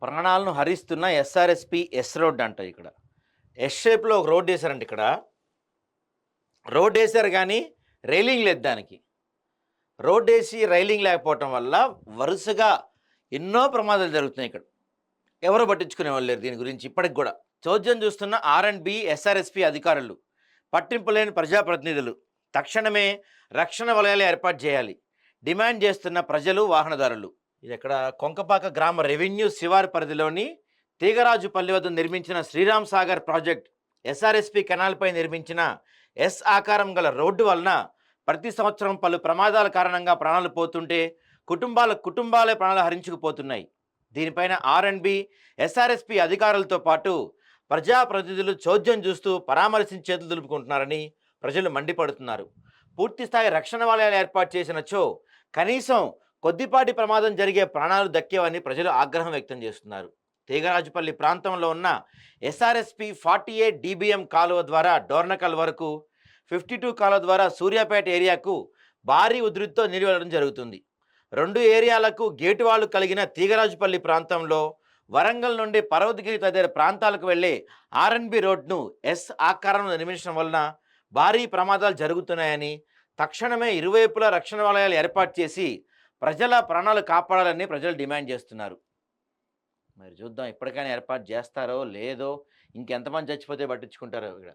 ప్రాణాలను హరిస్తున్న SRSP yes road అంట ఇక్కడ. ఎస్ షేప్‌లో ఒక రోడ్ ఏసారంట ఇక్కడ. రోడ్ ఏసారు గానీ, రైలింగ్ లేదు దానికి. రోడ్డేసి రైలింగ్ లేకపోవటం వల్ల వరుసగా ఎన్నో ప్రమాదాలు జరుగుతున్నాయి ఇక్కడ. ఎవరు పట్టించుకునేవాళ్ళు లేరు దీని గురించి ఇప్పటికి గూడా. చోద్యం చూస్తున్న ఆర్&బి, ఎస్ఆర్ఎస్పి అధికారులు, పట్టింపు లేని ప్రజాప్రతినిధులు, తక్షణమే రక్షణ వలయాలు ఏర్పాటు చేయాలి డిమాండ్ చేస్తున్న ప్రజలు, వాహనదారులు. ఇది ఇక్కడ కొంకపాక గ్రామ రెవెన్యూ శివారు పరిధిలోని తీగరాజుపల్లి వద్ద నిర్మించిన శ్రీరామ్ సాగర్ ప్రాజెక్ట్ ఎస్ఆర్ఎస్పి కెనాల్పై నిర్మించిన ఎస్ ఆకారం గల రోడ్డు వలన ప్రతి సంవత్సరం పలు ప్రమాదాల కారణంగా ప్రాణాలు పోతుంటే కుటుంబాలే ప్రాణాలు హరించుకుపోతున్నాయి. దీనిపైన ఆర్&బి, ఎస్ఆర్ఎస్పి అధికారులతో పాటు ప్రజాప్రతినిధులు చోద్యం చూస్తూ పరామర్శించి చేతులు దులుపుకుంటున్నారని ప్రజలు మండిపడుతున్నారు. పూర్తిస్థాయి రక్షణ వలయాలు ఏర్పాటు చేసినచో కనీసం కొద్దిపాటి ప్రమాదం జరిగే ప్రాణాలు దక్కేవని ప్రజలు ఆగ్రహం వ్యక్తం చేస్తున్నారు. తీగరాజుపల్లి ప్రాంతంలో ఉన్న ఎస్ఆర్ఎస్పి 48 DBM కాలువ ద్వారా డోర్నకల్ వరకు, 52 కాలువ ద్వారా సూర్యాపేట ఏరియాకు భారీ ఉధృతితో నీరు వెళ్ళడం జరుగుతుంది. 2 ఏరియాలకు గేటు వాళ్ళు కలిగిన తీగరాజుపల్లి ప్రాంతంలో వరంగల్ నుండి పర్వతగిరి తదితర ప్రాంతాలకు వెళ్లే ఆర్&బి రోడ్ను ఎస్ ఆకారంలో నిర్మించడం వలన భారీ ప్రమాదాలు జరుగుతున్నాయని, తక్షణమే ఇరువైపులా రక్షణ వలయాలు ఏర్పాటు చేసి ప్రజల ప్రాణాలు కాపాడాలని ప్రజలు డిమాండ్ చేస్తున్నారు. మరి చూద్దాం ఇప్పటికైనా ఏర్పాటు చేస్తారో లేదో, ఇంకెంతమంది చచ్చిపోతే పట్టించుకుంటారో ఇక్కడ.